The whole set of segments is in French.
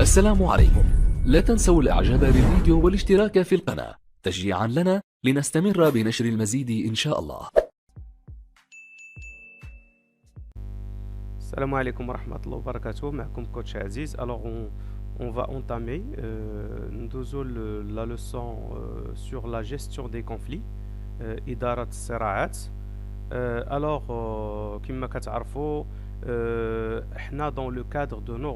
السلام عليكم. لا تنسوا الإعجاب بالفيديو والاشتراك في القناة تشجيعا لنا لنستمر بنشر المزيد إن شاء الله. السلام عليكم ورحمة الله وبركاته. معكم كوتش عزيز. Alors on va entamer ندوزو la leçon sur la gestion des conflits, إدارة الصراعات. Alors كما كتعرفوا احنا dans le cadre de nos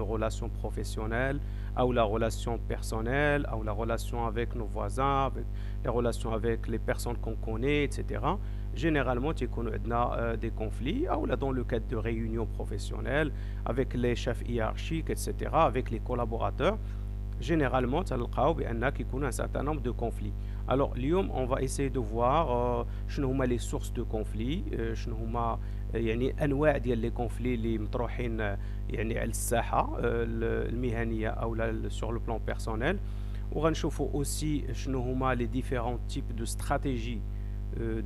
relations professionnelles ou la relation personnelle ou la relation avec nos voisins, avec les relations avec les personnes qu'on connaît, etc. Généralement تيكونوا عندنا des conflits ou là dans le cadre de réunions professionnelles avec les chefs hiérarchiques, etc., avec les collaborateurs. Généralement تلقاو بأن كيكون un certain nombre de conflits. Alors اليوم on va essayer de voir شنو هما les sources de conflits, شنو هما يعني انواع ديال لي كونفلي اللي مطروحين يعني على الساحه المهنيه او sur le plan personnel. وغنشوفوا aussi شنو هما les différents types de stratégies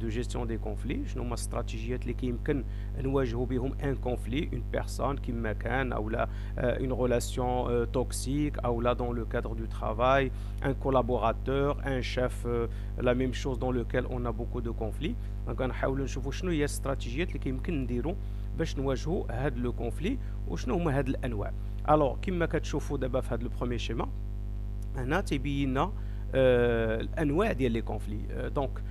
de gestion des conflits, شنو هما الاستراتيجيات اللي كيمكن نواجهوا بهم ان كونفلي une personne كما كان او لا une relation toxique ou là dans le cadre du travail, un collaborateur, un chef, la même chose dans lequel on a beaucoup de conflits. Donc غنحاولوا نشوفوا شنو هي الاستراتيجيات اللي كيمكن نديروا باش نواجهوا هاد لو كونفلي وشنو هما هاد الانواع. الوغ كما كتشوفوا دابا في هاد لو بروميير شيما هنا تيبين لنا الانواع ديال لي كونفلي. دونك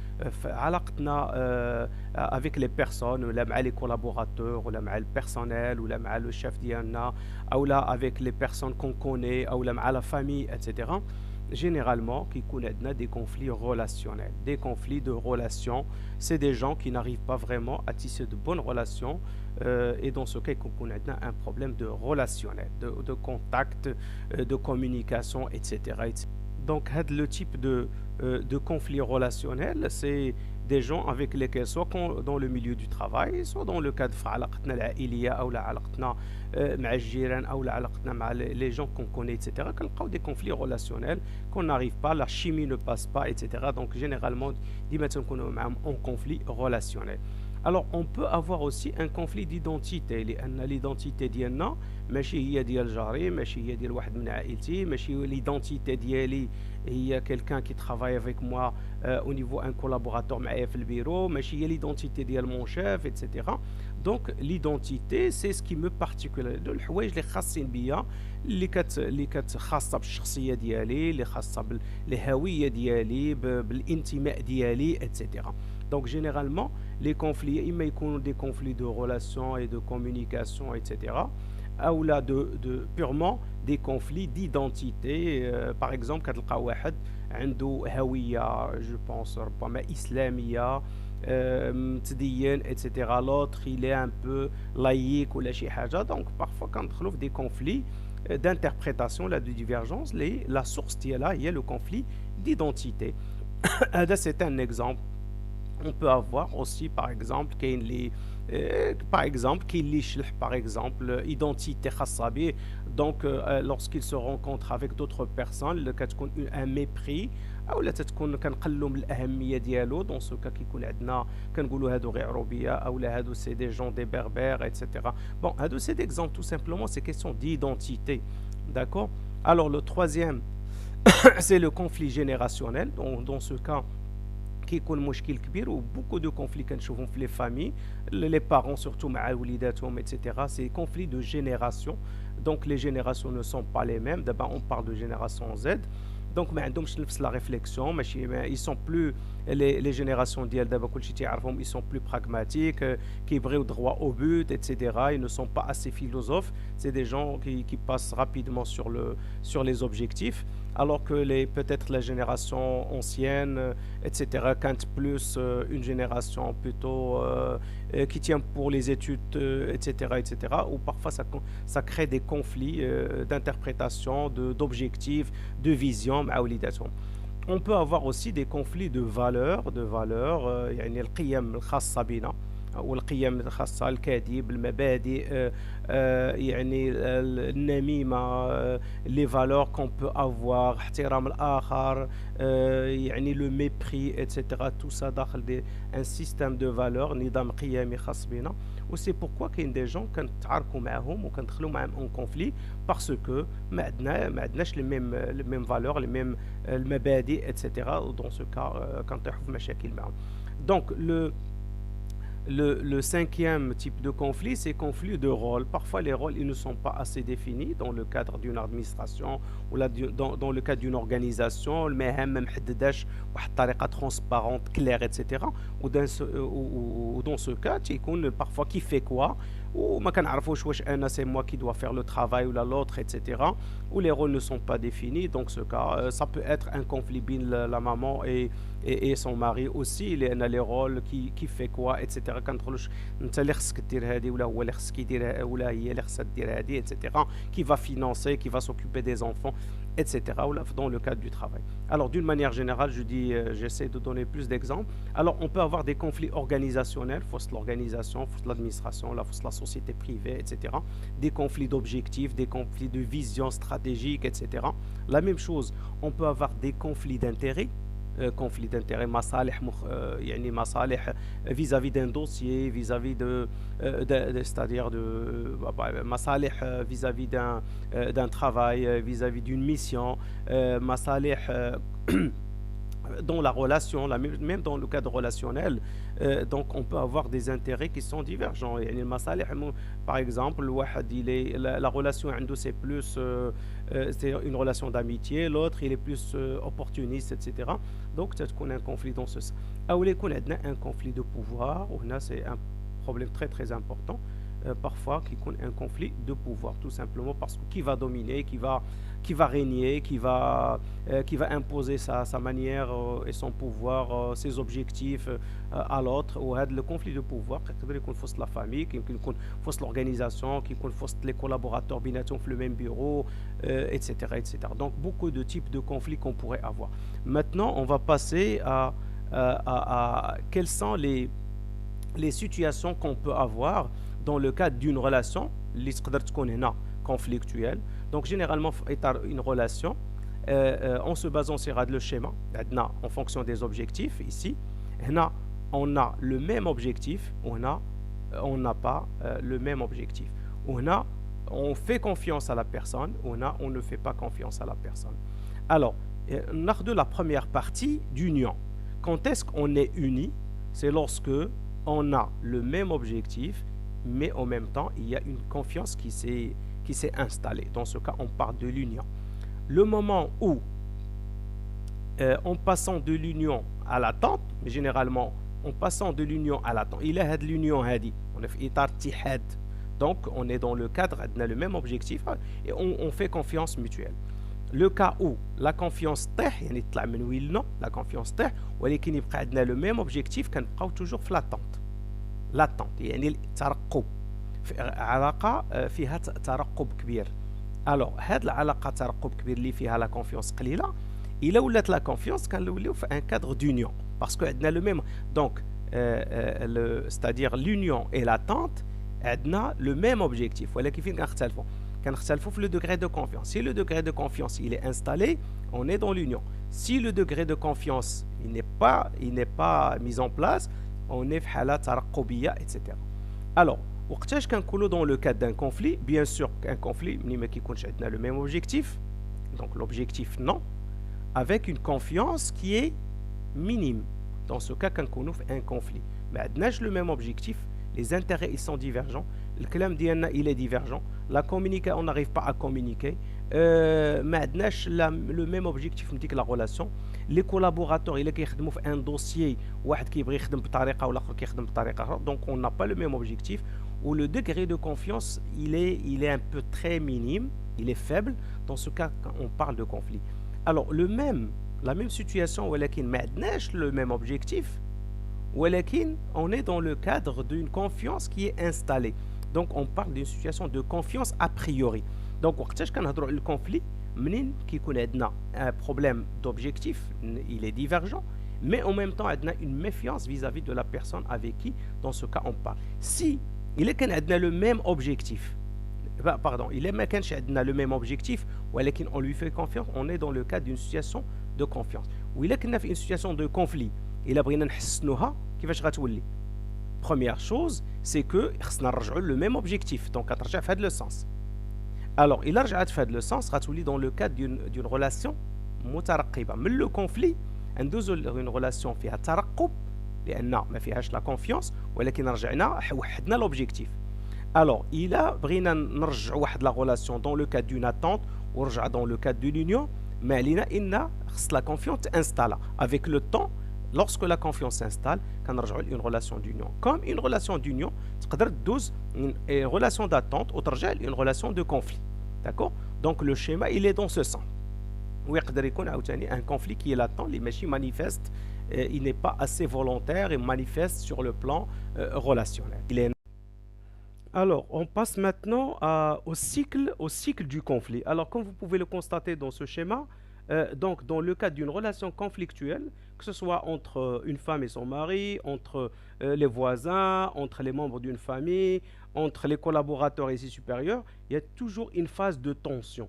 في علاقتنا avec les personnes ولا مع لي كولابوراتور ولا مع البيرسونيل ولا مع لو شيف ديالنا او لا avec les personnes qu'on connaît او لا مع لا فامي etc. Généralement كيكون عندنا des conflits relationnels, des conflits de relations. C'est des gens qui n'arrivent pas vraiment à tisser de bonnes relations, et dans ce cas يكون عندنا un problème de relationnel, de contact, de communication, etc. Donc le type de conflit relationnel, c'est des gens avec lesquels soit dans le milieu du travail, soit dans le cadre في علاقتنا العائلية أو لا علاقتنا مع الجيران أو لا علاقتنا مع les gens qu'on connaît, etc. كنلقاو des conflits relationnels qu'on n'arrive pas, la chimie ne passe pas, etc. Donc généralement ديما تنكونوا معاهم en conflit relationnel. Alors on peut avoir aussi un conflit d'identité لأن l'identité ديالنا ماشي هي ديال جاري، ماشي هي ديال واحد من عائلتي، ماشي l'identité ديالي هي quelqu'un qui travaille avec moi au niveau un collaborateur معايا في البيرو، ماشي هي l'identité ديال mon chef, etc. Donc l'identité c'est ce qui me particulier الحوايج اللي خاصين بيا اللي خاصه بالشخصيه ديالي، اللي خاصه بالهويه ديالي، بالانتماء ديالي، etc. Donc généralement les conflits إما يكونوا des conflits de relations et de communication, etc. ou là de purement des conflits d'identité. Par exemple كتلقى واحد عنده هوية je pense ربما إسلامية متدين, etc. L'autre il est un peu laïque ولا شي حاجة. Donc parfois كندخلوا في des conflits d'interprétation, de divergence. La source ديالها هي le conflit d'identité. هذا c'est un exemple. On peut avoir aussi par exemple كاين لي كاين اللي يشلح par exemple identité خاصة به. Donc lorsqu'il se rencontre avec d'autres personnes كتكون un mépris او لا تتكون كنقلوا من الاهميه ديالو. دون سو كا كيكون عندنا كنقولوا هادو غير عروبيه او لا هادو سي دي جون دي بربر, etc. Bon, هادو سي d'exemple, tout simplement c'est question d'identité, d'accord. Alors le troisième c'est le conflit générationnel. Dans ce cas كيكون مشكل كبير و beaucoup de conflits كنشوفهم في les familles, les parents surtout مع وليداتهم, etc. C'est conflit de génération. Donc les générations ne sont pas les mêmes. D'abord on parle de génération Z. Donc ما عندهمش نفس la réflexion, ماشي ils sont plus les générations ديال دابا كلشي تيعرفهم, ils sont plus pragmatiques, كيبغيو droit au but, etc. Ils ne sont pas assez philosophes. C'est des gens qui passent rapidement sur les objectifs, alors que peut-être la génération ancienne, etc. quand plus une génération plutôt qui tient pour les études, etc., etc. Ou parfois ça crée des conflits d'interprétation, d'objectifs, de vision. On peut avoir aussi des conflits de valeurs, يعني القيم الخاصة بنا. والقيم الخاصة، الكذب، المبادئ، يعني النميمة، les valeurs qu'on peut avoir، احترام الآخر، يعني le mépris etc. tout ça داخل un système de valeurs، نظام قيمي خاص بنا. و سي بوركوا كاين دي جون كنتعاركوا معاهم وكندخلوا معاهم اون كونفلي باسكو ما عندناش لي ميم فالور، لي ميم المبادئ اتسيتيرا. دون سو كا كنطيحوا في مشاكل معاهم. دونك le cinquième type de conflit, c'est conflit de rôle. Parfois, les rôles ils ne sont pas assez définis dans le cadre d'une administration ou dans le cadre d'une organisation. المهام ما محدداش بواحد الطريقة transparente, claire, etc. Ou dans ce cas, تيكون parfois qui fait quoi وما كنعرفوش واش انا c'est moi qui dois faire le travail ou l'autre, etc. Où les rôles ne sont pas définis. Donc ce cas, ça peut être un conflit بين la maman et son mari aussi. Les rôles qui fait quoi, etc. كندخلوش انت اللي خصك دير هذه ولا هو اللي خصك يدير ولا هي اللي خصها دير هذه, etc. Qui va financer, qui va s'occuper des enfants, etc. Ou dans le cadre du travail. Alors d'une manière générale, j'essaie de donner plus d'exemples. Alors on peut avoir des conflits organisationnels, force de l'organisation, force de l'administration, la force de la société privée, etc. Des conflits d'objectifs, des conflits de vision stratégique, etc. La même chose, on peut avoir des conflits d'intérêts. Conflit d'intérêt, مصالح يعني مصالح vis-à-vis d'un dossier, vis-à-vis c'est-à-dire مصالح vis-à-vis d'un travail, vis-à-vis d'une mission, مصالح dans la relation, même dans le cadre relationnel. Donc on peut avoir des intérêts qui sont divergents. يعني المصالح par exemple la relation عنده c'est plus c'est une relation d'amitié, l'autre il est plus opportuniste, etc. Donc تكون un conflit dans ce sens. أو يكون عندنا un conflit de pouvoir, وهنا c'est un problème très très important. Parfois qui compte un conflit de pouvoir, tout simplement parce que qui va dominer, qui va régner, qui va imposer sa manière et son pouvoir, ses objectifs à l'autre. Ou le conflit de pouvoir يقدر يكون في وسط la famille, يمكن يكون في وسط l'organisation, qui يكون في وسط les collaborateurs بيناتهم في le même bureau, etc., etc. Donc beaucoup de types de conflits qu'on pourrait avoir. Maintenant on va passer à quelles sont les situations qu'on peut avoir dans le cadre d'une relation اللي تقدر تكون هنا conflictuelle. Donc généralement une relation en se basant sur le schéma en fonction des objectifs. Ici هنا on a le même objectif, on n'a pas le même objectif. هنا on fait confiance à la personne, هنا on ne fait pas confiance à la personne. Alors ناخذ la première partie d'union. Quand est-ce qu'on est unis? C'est lorsque on a le même objectif, mais en même temps, il y a une confiance qui s'est installée. Dans ce cas, on parle de l'union. Le moment où, en passant de l'union à l'attente, généralement, en passant de l'union à l'attente, il y a l'union, on est itar tihad. Donc, on est dans le cadre, on a le même objectif et on fait confiance mutuelle. Le cas où la confiance la confiance ولكن يبقى عندنا le même objectif, كنبقاو toujours في l'attente يعني الترقب، علاقة فيها ترقب كبير. alors هاد العلاقة ترقب كبير اللي فيها لا كونفيونس قليلة، إلا ولات لا كونفيونس كنوليو في ان cadre d'union parce que عندنا le même. donc c'est-à-dire l'union et l'attente عندنا le même objectif، ولكن فين كنختلفوا في le degré de confiance. Si le degré de confiance il est installé, on est dans l'union. Si le degré de confiance il n'est pas mis en place, on est في حالة ترقبية, etc. alors وقتاش كنكونوا dans le cadre d'un conflit? Bien sûr qu'un conflit ملي ما كيكونش عندنا le même objectif, donc l'objectif non, avec une confiance qui est minime. dans ce cas كنكونوا في un conflit ما عندناش le même objectif, les intérêts ils sont divergents, الكلام ديالنا il est divergent, la communication on n'arrive pas à communiquer, ما عندناش le même objectif من ديك la relation. les collaborateurs إلا كيخدموا في un dossier واحد كيبغي يخدم بطريقة والآخر كيخدم بطريقة أخرى, donc on n'a pas le même objectif, ou le degré de confiance il est un peu très minime, il est faible. dans ce cas on parle de conflit. alors la même situation ولكن ما عندناش le même objectif, ولكن on est dans le cadre d'une confiance qui est installée. donc on parle d'une situation de confiance a priori. donc وقتاش كنهضروا على الكونفلي منين كيكون عندنا un problème d'objectif il est divergent, mais en même temps on a une méfiance vis-à-vis de la personne avec qui dans ce cas on parle. Si il est qu'on a le même objectif, pardon, il est ما كانش عندنا le même objectif ولكن on lui fait confiance, on est dans le cadre d'une situation de confiance. وإلا كنا في une situation de conflit إلا بغينا نحسنوها كيفاش غتولي؟ Première chose, c'est que خصنا نرجعوا le même objectif, donc غترجع في هذا le sens. Alors, إلا رجعت في هذا le sens غتولي dans le cadre d'une relation مترقبة. من le conflit ندوزو une relation فيها ترقب لأن ما فيهاش la confiance ولكن رجعنا وحدنا l'objectif. Alors, إلا بغينا نرجعوا واحد la relation dans le cadre d'une attente ورجع dans le cadre d'une union, ما علينا إن خص la confiance t'installe. Avec le temps, lorsque la confiance s'installe, كنرجعوا une relation d'union. Comme une relation d'union, تقدر تدوز une relation d'attente وترجع une relation de conflit. D'accord? Donc le schéma, il est dans ce sens. ويقدر يكون عاوتاني un conflit qui est latent, اللي ماشي manifeste, il n'est pas assez volontaire et manifeste sur le plan relationnel. Alors, on passe maintenant au cycle du conflit. Alors, comme vous pouvez le constater dans ce schéma, donc dans le cadre d'une relation conflictuelle, que ce soit entre une femme et son mari, entre les voisins, entre les membres d'une famille, entre les collaborateurs et ses supérieurs, il y a toujours une phase de tension.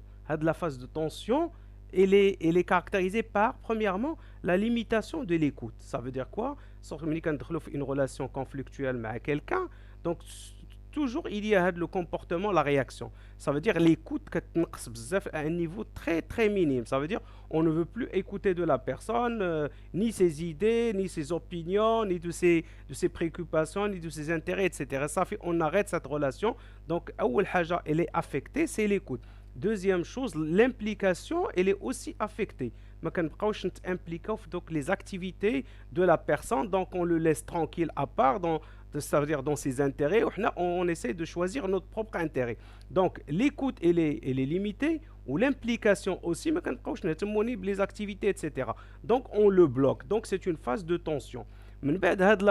La phase de tension, elle est caractérisée par, premièrement, la limitation de l'écoute. Ça veut dire quoi? Une relation conflictuelle avec quelqu'un, donc toujours il y a le comportement, la réaction. Ça veut dire l'écoute à un niveau très très minime. Ça veut dire on ne veut plus écouter de la personne, ni ses idées, ni ses opinions, ni de ses préoccupations, ni de ses intérêts, etc. Ça fait on arrête cette relation. Donc, elle est affectée, c'est l'écoute. Deuxième chose, l'implication, elle est aussi affectée. Donc les activités de la personne, donc on le laisse tranquille à part, ça veut dire dans ses intérêts, on essaie de choisir notre propre intérêt. Donc l'écoute, elle est limitée, ou l'implication aussi, les activités, etc. Donc on le bloque. Donc c'est une phase de tension. Mais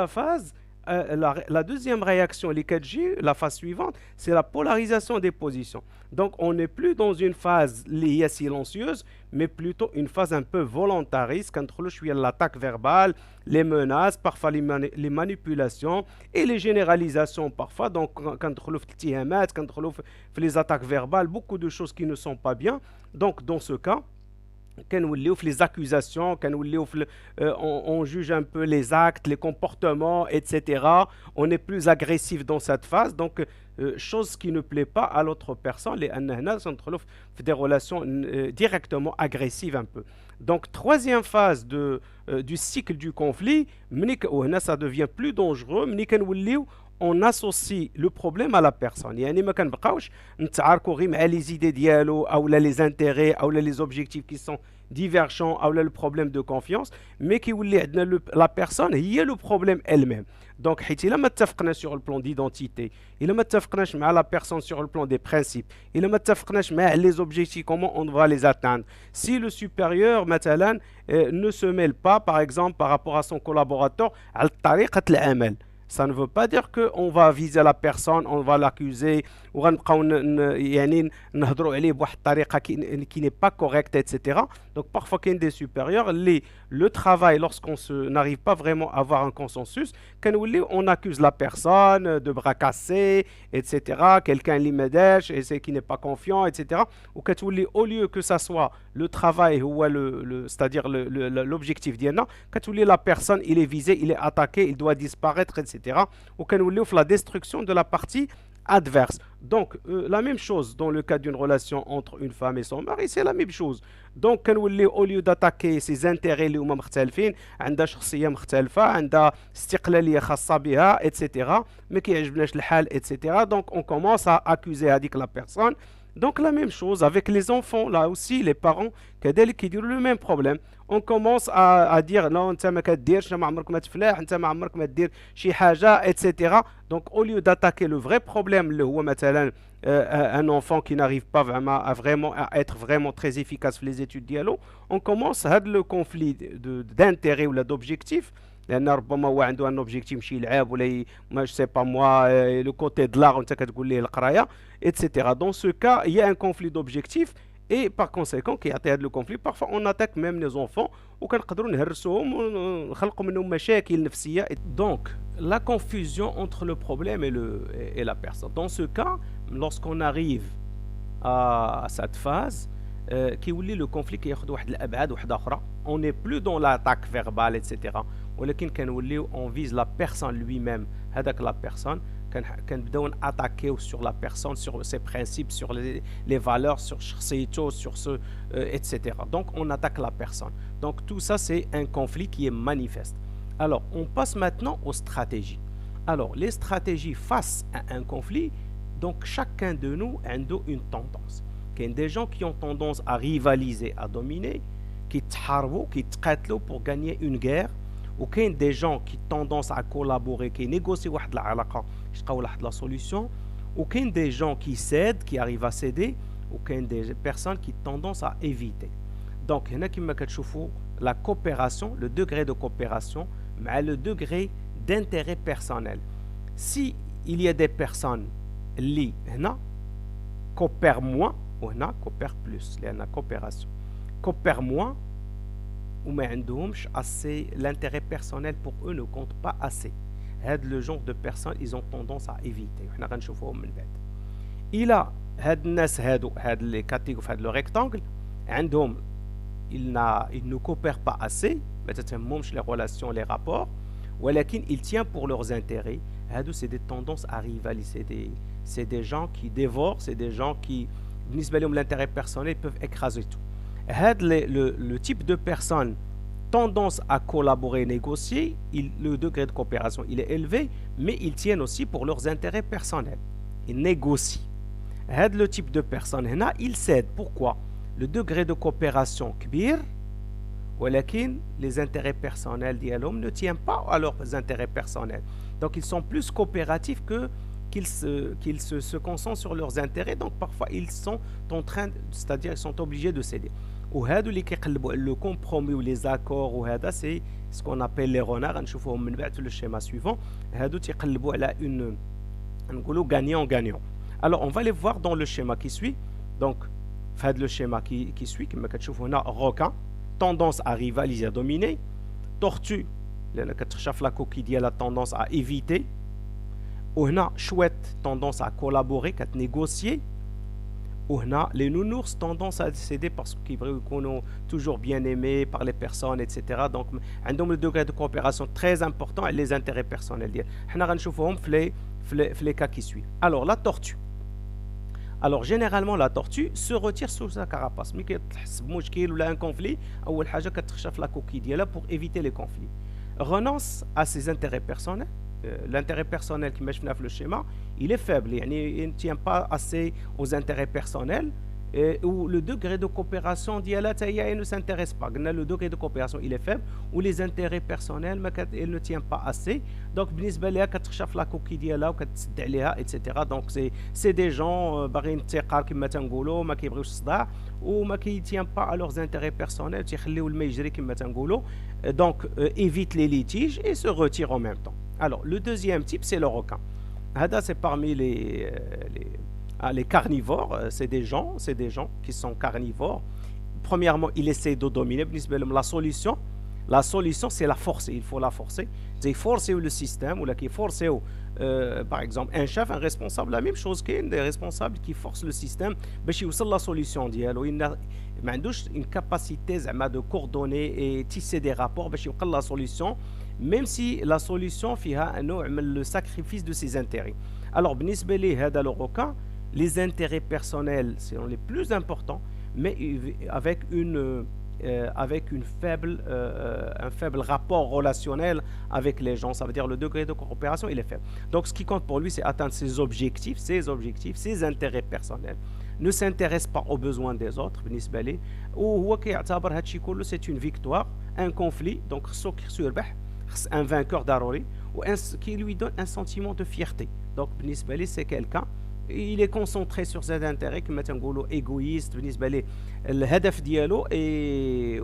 la phase, la deuxième réaction, les 4G, la phase suivante, c'est la polarisation des positions. Donc, on n'est plus dans une phase liée silencieuse, mais plutôt une phase un peu volontariste, quand je l'attaque verbale, les menaces, parfois les manipulations et les généralisations parfois. Donc, quand les attaques verbales, beaucoup de choses qui ne sont pas bien. Donc, dans ce cas, les accusations, on juge un peu les actes, les comportements, etc. On est plus agressif dans cette phase. Donc, chose qui ne plaît pas à l'autre personne, des relations directement agressives un peu. Donc, troisième phase du cycle du conflit, ça devient plus dangereux. On associe le problème à la personne. يعني ما كنبقاوش نتعاركوا غير مع les idées ديالو او les intérêts او les objectifs qui sont divergents او le problème de confiance, mais كيولي عندنا la personne هي le problème elle-même. Donc حيت الا ما اتفقناش sur le plan d'identité, الا ما اتفقناش مع la personne sur le plan des principes, الا ما اتفقناش مع les objectifs, comment on va les atteindre. Si le supérieur مثلا ne se mêle pas par exemple par rapport à son collaborateur على طريقة العمل, ça ne veut pas dire qu'on va viser la personne, on va l'accuser, ou qui n'est pas correcte, etc. Donc parfois, il y a des supérieurs, le travail, lorsqu'on n'arrive pas vraiment à avoir un consensus, on accuse la personne de bras cassés, etc. Quelqu'un qui n'est pas confiant, etc. Ou au lieu que ça soit le travail, c'est-à-dire l'objectif d'Yana, la personne, il est visé, il est attaqué, il doit disparaître, etc. Ou la destruction de la partie adverse. Donc, la même chose dans le cas d'une relation entre une femme et son mari, c'est la même chose. Donc, au lieu d'attaquer ses intérêts اللي هما مختلفين, عندها شخصية مختلفة, عندها استقلالية خاصة بها, etc. Mais qui يعجبناش الحال, etc. Donc, on commence à accuser هذيك la personne. Donc la même chose avec les enfants, là aussi les parents qui disent le même problème. On commence à dire non, انت ما كديرش, ما عمرك ما تفلح, انت ما عمرك ما دير شي حاجة, etc. Donc au lieu d'attaquer le vrai problème, اللي هو مثلا un enfant qui n'arrive pas vraiment à être vraiment très efficace dans les études dialogue, on commence à le conflit d'intérêt ou d'objectif. لان ربما هو عنده ان اوبجيكتيف يمشي يلعب ولا ما سي با موا لو كوتي de l'art وانت كتقول ليه القرايه, etc. Dans ce cas, il y a un conflit d'objectifs et par conséquent كيعطي هذا le conflit parfois on attaque même les enfants وكنقدروا نهرسوهم ونخلقوا منهم مشاكل نفسية. Donc la confusion entre le problème et la personne. Dans ce cas, lorsqu'on arrive à cette phase كيولي le conflit كياخذ واحد الابعاد واحده اخرى. On n'est plus dans l'attaque verbale etc. ولكن كنوليو on vise la personne lui-même. هذاك la personne كنبداو ناتاكيو sur la personne, sur ses principes, sur les valeurs, sur شخصيته, sur ce etc. Donc on attaque la personne. Donc tout ça c'est un conflit qui est manifeste. Alors on passe maintenant aux stratégies. Alors les stratégies face à un conflit, donc chacun de nous a une tendance. Il y a des gens qui ont tendance à rivaliser, à dominer, qui تحاربوا, qui تقاتلوا pour gagner une guerre. وكاين des gens qui tendance à collaborer, qui négocient واحد العلاقة يلقاو واحد la solution. وكاين des gens qui cèdent, qui arrivent à céder. وكاين des personnes qui tendance à éviter. Donc هنا كما كتشوفوا la coopération, le degré de coopération مع le degré d'intérêt personnel. Si il y a des personnes اللي هنا coopèrent moins وهنا coopèrent plus لأن coopération coopèrent moins وما عندهمش assez, l'intérêt personnel pour eux ne compte pas assez. هاد le genre de personnes ils ont tendance à éviter. وحنا غنشوفوهم من بعد. إلى هاد الناس هاد اللي كاتيغو في هاد لو rectangle عندهم ils ne coopèrent pas assez, ما تتهمهمش les relations les rapports, ولكن ils tiennent pour leurs intérêts. هادو c'est des tendances à rivaliser, c'est des gens qui dévorent, c'est des gens qui بالنسبة لهم l'intérêt personnel peuvent écraser tout. Le type de personne tendance à collaborer, négocier, le degré de coopération il est élevé, mais ils tiennent aussi pour leurs intérêts personnels. Ils négocient. Le type de personne, ils cèdent. Pourquoi? Le degré de coopération كبير, ولكن les intérêts personnels ديالهم ne tiennent pas à leurs intérêts personnels. Donc ils sont plus coopératifs qu'ils se concentrent sur leurs intérêts. Donc parfois ils sont en train, c'est-à-dire ils sont obligés de céder. وهادو اللي كيقلبوا le compromis ou les accords وهذا c'est ce qu'on appelle les renards. غنشوفوهم من بعد في le schéma suivant. هادو تيقلبوا على une نقولوا gagnant gagnant. Alors on va les voir dans le schéma qui suit. Donc في هذا le schéma qui suit كما كتشوفوا هنا requin tendance à rivaliser, à dominer. Tortue لأن كتخشى في la coquille ديالها tendance à éviter. وهنا chouette tendance à collaborer, à négocier. وهنا les nounours tendance à céder parce qu'ils sont toujours bien aimés par les personnes etc. Donc عندهم le degré de coopération très important et les intérêts personnels ديال. حنا غنشوفوهم في les cas qui suivent. Alors la tortue. Alors généralement la tortue se retire sous sa carapace. ملي كتحس بمشكل ولا un conflit أول حاجة كتخشى في la coquille ديالها pour éviter les conflits. Renonce à ses intérêts personnels. L'intérêt personnel qui met dans le schéma, il est faible, il ne tient pas assez aux intérêts personnels, ou le degré de coopération il ne s'intéresse pas. Le degré de coopération il est faible, ou les intérêts personnels il ne tient pas assez. Donc بالنسبة لها كتخشى la coquille ديالها وكتسد عليها etc. Donc c'est des gens باغيين الثقة كما تنقولوا ما كيبغيوش الصداع وما كيتيان pas à leurs intérêts personnels تيخليو الماء يجري كما تنقولوا. Donc évite les litiges et se retire en même temps. Alors, le deuxième type, c'est le requin. Hada, c'est parmi les carnivores. C'est des gens qui sont carnivores. Premièrement, il essaie de dominer. La solution, c'est la forcer. Il faut la forcer. C'est forcer le système, ou qui forcer, par exemple, un chef, un responsable. La même chose qu'un des responsables qui force le système. Il la solution. Il a une capacité de coordonner et tisser des rapports. Il la solution. Même si la solution fait le sacrifice de ses intérêts. Alors, le requin, les intérêts personnels sont les plus importants, mais avec un faible rapport relationnel avec les gens. Ça veut dire le degré de coopération, il est faible. Donc, ce qui compte pour lui, c'est atteindre ses objectifs, ses intérêts personnels. Ne s'intéresse pas aux besoins des autres. C'est une victoire, un conflit. Donc, un vainqueur d'Arori qui lui donne un sentiment de fierté. Donc c'est quelqu'un, il est concentré sur ses intérêts كما تنقولوا égoïste بالنسبه ليه الهدف ديالو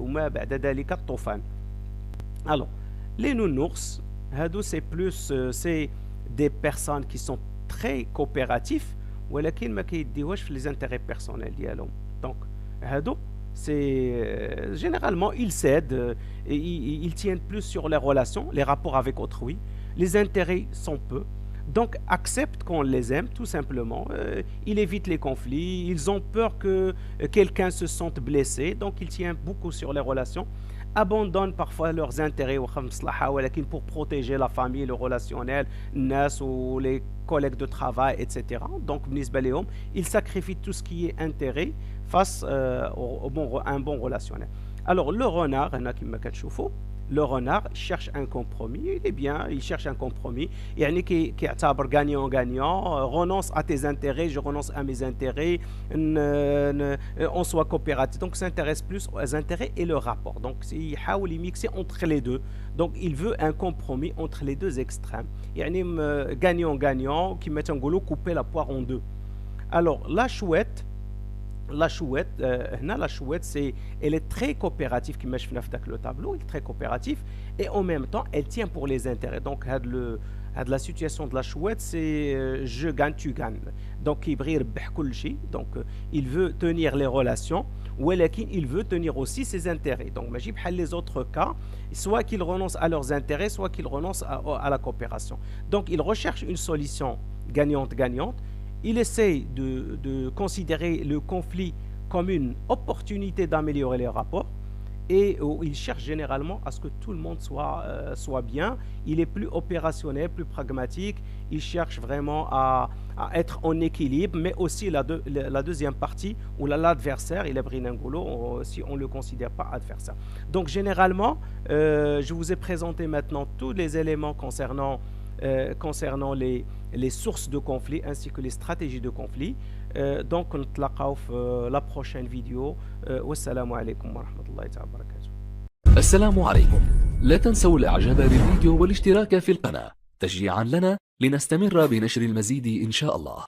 وما بعد ذلك الطوفان. Alors les nounours هادو c'est des personnes qui sont très coopératifs ولكن ما كيديوهاش في les intérêts personnels ديالهم. Donc هادو c'est généralement ils cèdent, ils tiennent plus sur les relations, les rapports avec autrui, les intérêts sont peu. Donc accepte qu'on les aime tout simplement. Il évite les conflits, ils ont peur que quelqu'un se sente blessé, donc ils tiennent beaucoup sur les relations, abandonnent parfois leurs intérêts pour protéger la famille, le relationnel, nas ou les collègues de travail, etc. Donc ils sacrifient tout ce qui est intérêt face à un bon relationnel. Alors le renard, le renard cherche un compromis, il est bien, il cherche un compromis, يعني كيعتبر gagnant-gagnant, renonce à tes intérêts, je renonce à mes intérêts, on soit coopératif, donc s'intéresse plus aux intérêts et le rapport, donc il يحاول mixer entre les deux, donc il veut un compromis entre les deux extrêmes, يعني gagnant-gagnant, qui met couper la poire en deux. Alors la chouette, la chouette, elle est très coopérative, qui marche dans le tableau, elle est très coopérative, et en même temps, elle tient pour les intérêts. Donc, la situation de la chouette, c'est je gagne, tu gagnes. Donc, donc il veut tenir les relations, ou il veut tenir aussi ses intérêts. Donc, les autres cas, soit qu'ils renoncent à leurs intérêts, soit qu'ils renoncent à la coopération. Donc, il recherche une solution gagnante-gagnante. Il essaie de considérer le conflit comme une opportunité d'améliorer les rapports et il cherche généralement à ce que tout le monde soit bien. Il est plus opérationnel, plus pragmatique. Il cherche vraiment à être en équilibre, mais aussi la deuxième partie où l'adversaire, il est Brinangolo, si on ne le considère pas adversaire. Donc généralement, je vous ai présenté maintenant tous les éléments concernant les sources de conflit ainsi que les stratégies de conflit. Donc نتلاقاو في la prochaine vidéo. والسلام عليكم ورحمة الله تعالى وبركاته. السلام عليكم. لا تنسوا الاعجاب بالفيديو والاشتراك في القناة تشجيعا لنا لنستمر بنشر المزيد إن شاء الله.